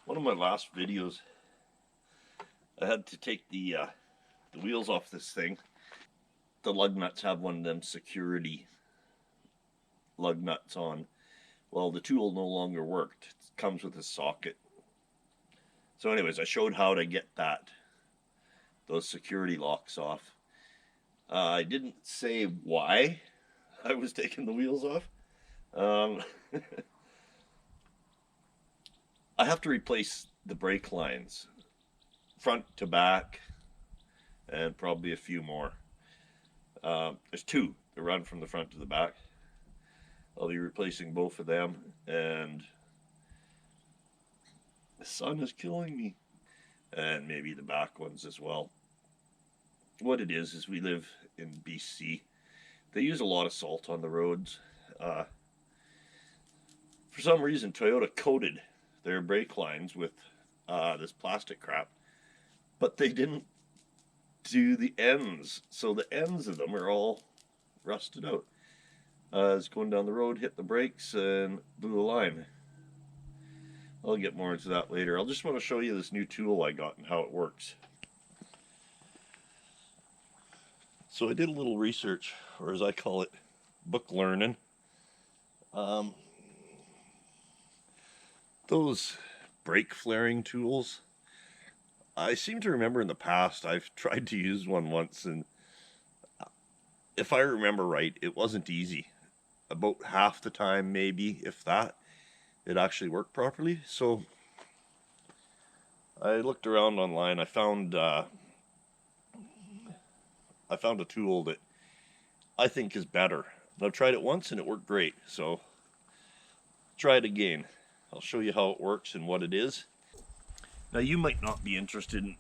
One of my last videos, I had to take the wheels off this thing. The lug nuts have one of them security lug nuts on. Well, the tool no longer worked. It comes with a socket. So anyways, I showed how to get those security locks off. I didn't say why I was taking the wheels off. I have to replace the brake lines, front to back, and probably a few more. There's two that run from the front to the back. I'll be replacing both of them, and the sun is killing me. And maybe the back ones as well. What it is we live in BC. They use a lot of salt on the roads. For some reason, Toyota coated their brake lines with this plastic crap, but they didn't do the ends. So the ends of them are all rusted out. I was going down the road, hit the brakes, and blew a line. I'll get more into that later. I'll just want to show you this new tool I got and how it works. So I did a little research, or as I call it, book learning. Those brake flaring tools, I seem to remember in the past I've tried to use one once, and if I remember right, it wasn't easy. About half the time, maybe, if that, it actually worked properly. So I looked around online. I found a tool that I think is better. I've tried it once and it worked great, so try it again. I'll show you how it works and what it is. Now, you might not be interested in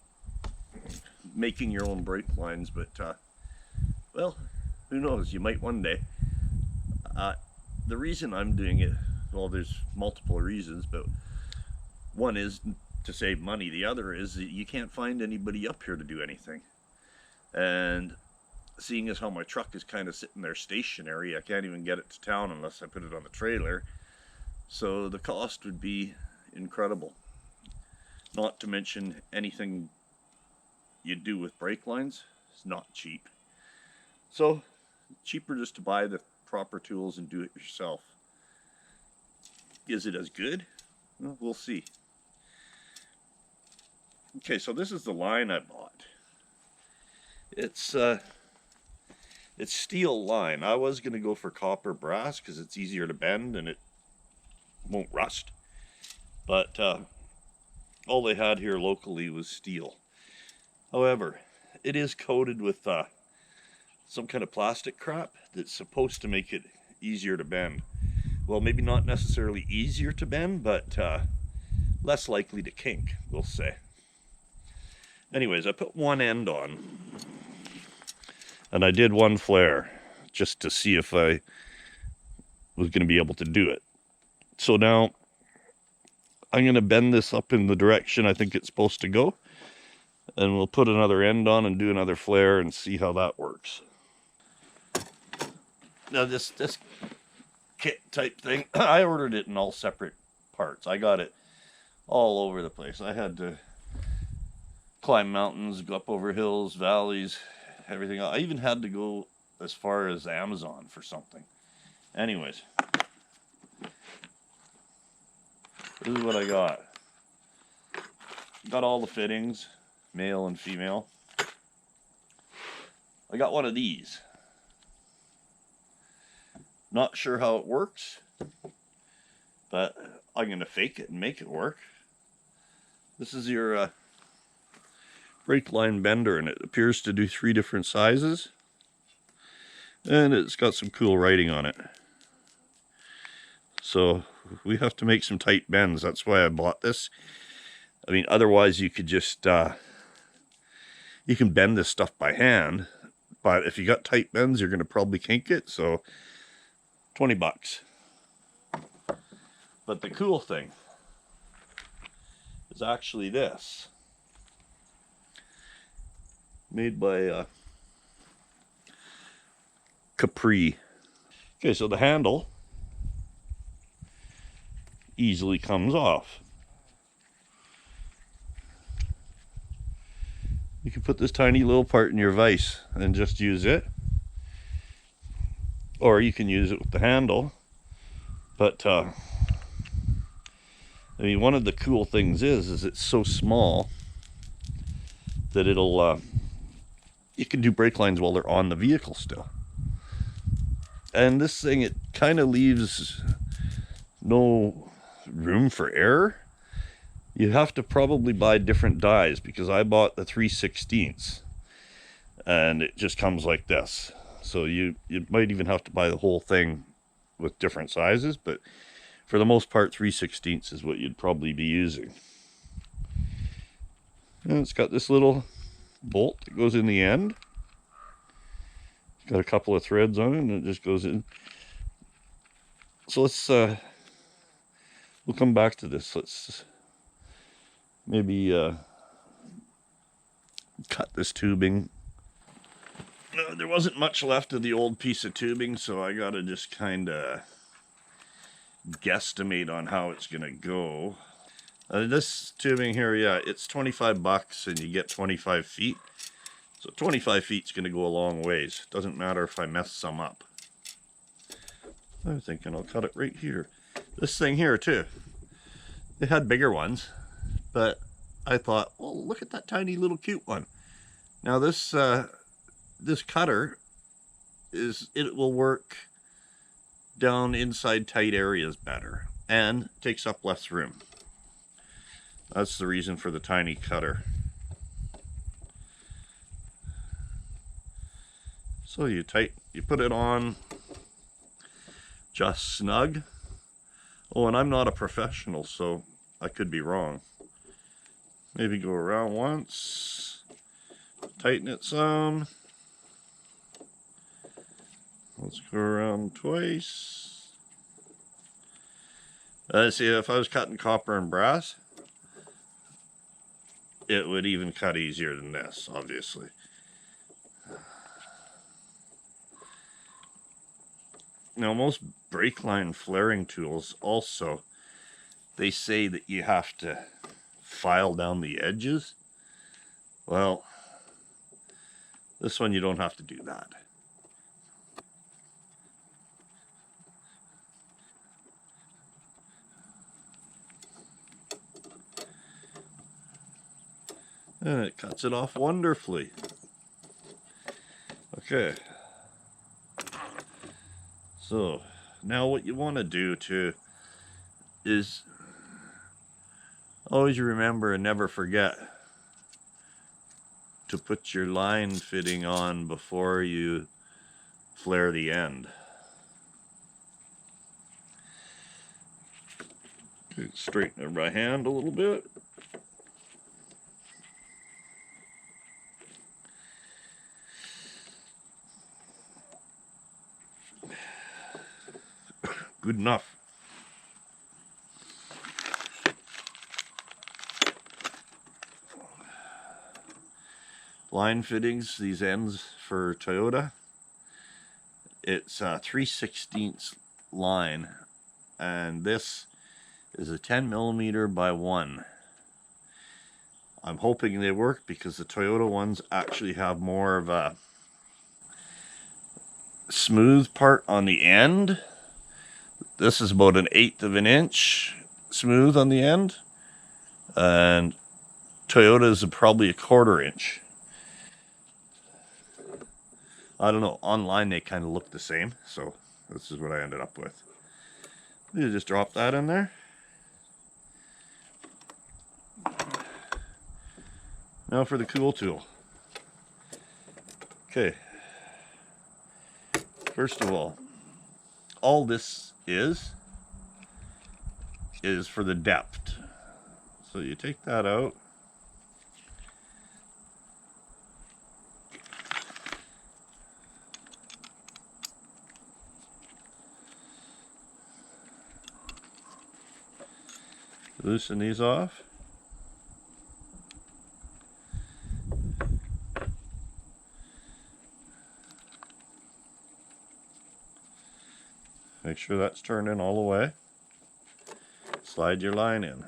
making your own brake lines, but well, who knows, you might one day. The reason I'm doing it, well, there's multiple reasons, but one is to save money. The other is that you can't find anybody up here to do anything. And seeing as how my truck is kind of sitting there stationary, I can't even get it to town unless I put it on the trailer. So the cost would be incredible. Not to mention anything you do with brake lines is not cheap. So cheaper just to buy the proper tools and do it yourself. Is it as good? Well, we'll see. Okay, so this is the line I bought. It's steel line. I was going to go for copper brass because it's easier to bend and it won't rust. But all they had here locally was steel. However, it is coated with some kind of plastic crap that's supposed to make it easier to bend. Well, maybe not necessarily easier to bend, but less likely to kink, we'll say. Anyways, I put one end on, and I did one flare just to see if I was going to be able to do it. So now I'm going to bend this up in the direction I think it's supposed to go, and we'll put another end on and do another flare and see how that works. Now this kit type thing, I ordered it in all separate parts. I got it all over the place. I had to climb mountains, go up over hills, valleys, everything. I even had to go as far as Amazon for something. Anyways, this is what I got. Got all the fittings, male and female. I got one of these. Not sure how it works, but I'm going to fake it and make it work. This is your brake line bender, and it appears to do 3 different sizes. And it's got some cool writing on it. So we have to make some tight bends. That's why I bought this. I mean, otherwise you could just, you can bend this stuff by hand. But if you got tight bends, you're going to probably kink it. So $20. But the cool thing is actually this. Made by Capri. Okay, so the handle easily comes off. You can put this tiny little part in your vise and just use it. Or you can use it with the handle. But, I mean, one of the cool things is it's so small that it'll, you can do brake lines while they're on the vehicle still. And this thing, it kind of leaves no room for error. You have to probably buy different dies, because I bought the 3/16 and it just comes like this. So you might even have to buy the whole thing with different sizes, but for the most part 3/16 is what you'd probably be using. And it's got this little bolt that goes in the end. It's got a couple of threads on it and it just goes in. So let's we'll come back to this. Let's maybe cut this tubing. There wasn't much left of the old piece of tubing, so I gotta just kind of guesstimate on how it's gonna go. This tubing here, yeah, it's $25 and you get 25 feet. So 25 feet is gonna go a long ways. Doesn't matter if I mess some up. I'm thinking I'll cut it right here. This thing here too. They had bigger ones, but I thought, well, look at that tiny little cute one. Now this this cutter it will work down inside tight areas better and takes up less room. That's the reason for the tiny cutter. So you put it on just snug. Oh, and I'm not a professional, so I could be wrong. Maybe go around once, tighten it some. Let's go around twice. See, if I was cutting copper and brass, it would even cut easier than this, obviously. Now, most brake line flaring tools also, they say that you have to file down the edges. Well, this one you don't have to do that. And it cuts it off wonderfully. Okay. So, now what you want to do too is always remember and never forget to put your line fitting on before you flare the end. Okay, straighten it by hand a little bit. Good enough. Line fittings, these ends for Toyota, it's a 3/16 line, and this is a 10mm by 1. I'm hoping they work because the Toyota ones actually have more of a smooth part on the end. This is about 1/8 of an inch smooth on the end, and Toyota's probably 1/4 inch. I don't know, online they kind of look the same, so this is what I ended up with. You just drop that in there. Now for the cool tool. Okay. First of all this is for the depth. So you take that out. Loosen these off. Make sure that's turned in all the way. Slide your line in.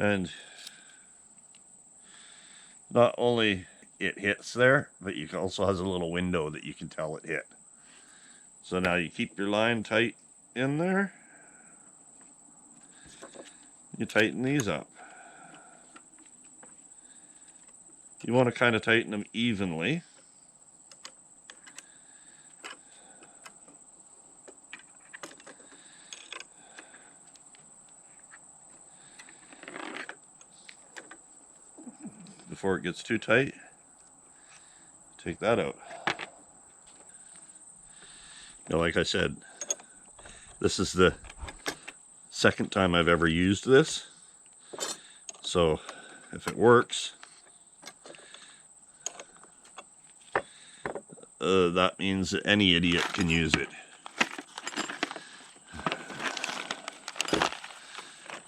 And not only it hits there, but you also has a little window that you can tell it hit. So now you keep your line tight in there. You tighten these up. You want to kind of tighten them evenly. Before it gets too tight, take that out. Now, like I said, this is the second time I've ever used this. So if it works, that means that any idiot can use it.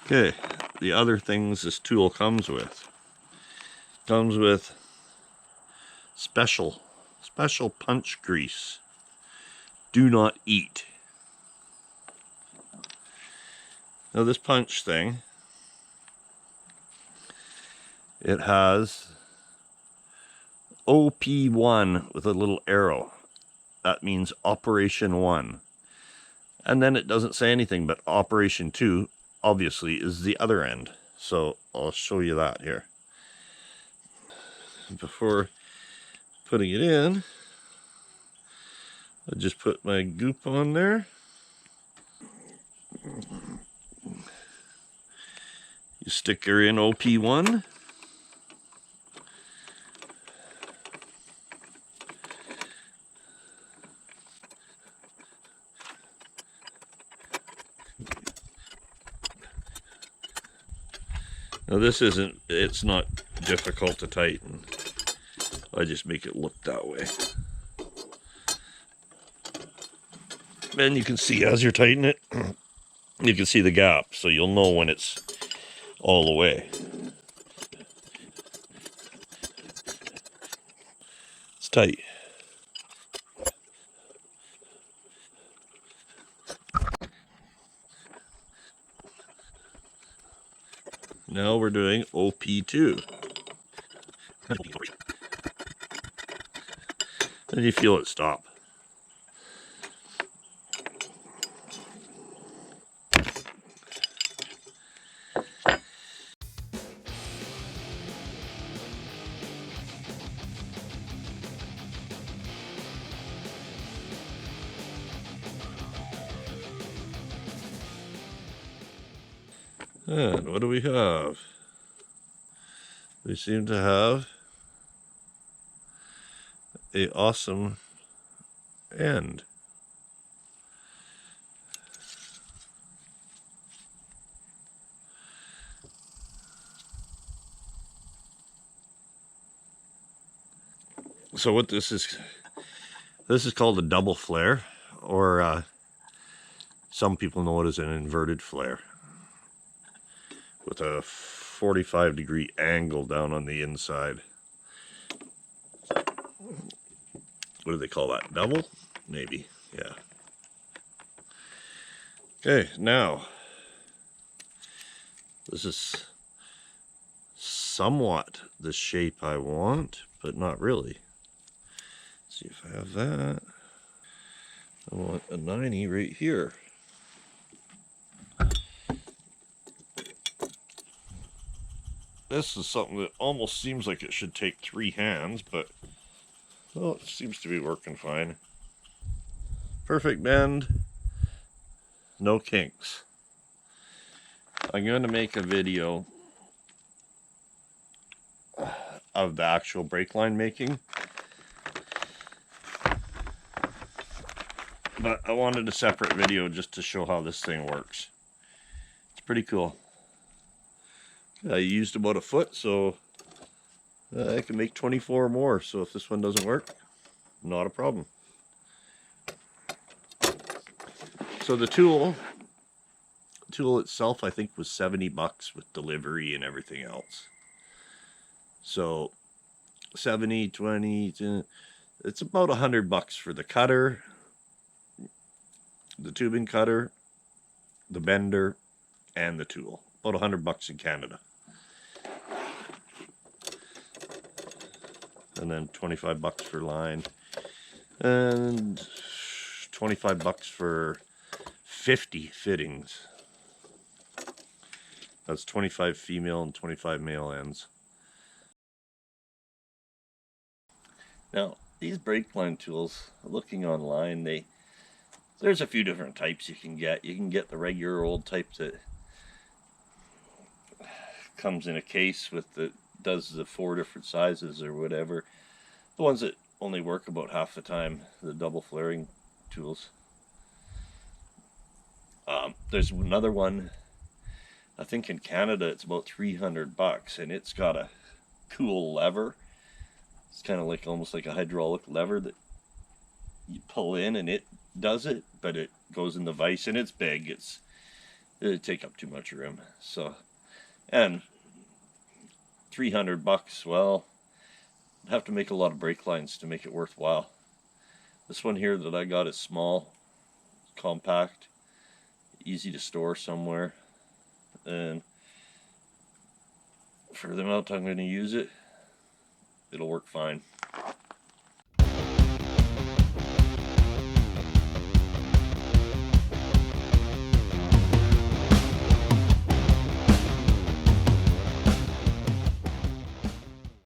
Okay, the other things this tool comes with. Comes with special punch grease. Do not eat. Now this punch thing, it has OP1 with a little arrow. That means Operation 1. And then it doesn't say anything, but Operation 2 obviously is the other end. So I'll show you that here. Before putting it in, I just put my goop on there. You stick her in OP1. Now this it's not difficult to tighten. I just make it look that way. Then you can see as you're tightening it, you can see the gap, so you'll know when it's all the way. It's tight. Now we're doing OP2. And you feel it stop. And what do we have? We seem to have an awesome end. So what this is called a double flare, or some people know it as an inverted flare, with a 45-degree angle down on the inside. What do they call that? Double? Maybe, yeah. Okay, now, this is somewhat the shape I want, but not really. Let's see if I have that. I want a 90 right here. This is something that almost seems like it should take 3 hands, but well, it seems to be working fine. Perfect bend, no kinks. I'm going to make a video of the actual brake line making, but I wanted a separate video just to show how this thing works. It's pretty cool. I used about a foot, so I can make 24 more. So if this one doesn't work, not a problem. So the tool itself, I think, was 70 bucks with delivery and everything else. So 70, 20, it's about 100 bucks for the cutter, the tubing cutter, the bender, and the tool. About 100 bucks in Canada. and then 25 bucks for line, and 25 bucks for 50 fittings. That's 25 female and 25 male ends. Now, these brake line tools, looking online, there's a few different types you can get. You can get the regular old type that comes in a case does the 4 different sizes or whatever. The ones that only work about half the time, the double flaring tools. There's another one, I think in Canada it's about 300 bucks, and it's got a cool lever. It's kind of like almost like a hydraulic lever that you pull in and it does it, but it goes in the vise, and it's big. It'd take up too much room. So, and 300 bucks, well, I'd have to make a lot of brake lines to make it worthwhile. This one here that I got is small, compact, easy to store somewhere, and for the amount I'm going to use it, it'll work fine.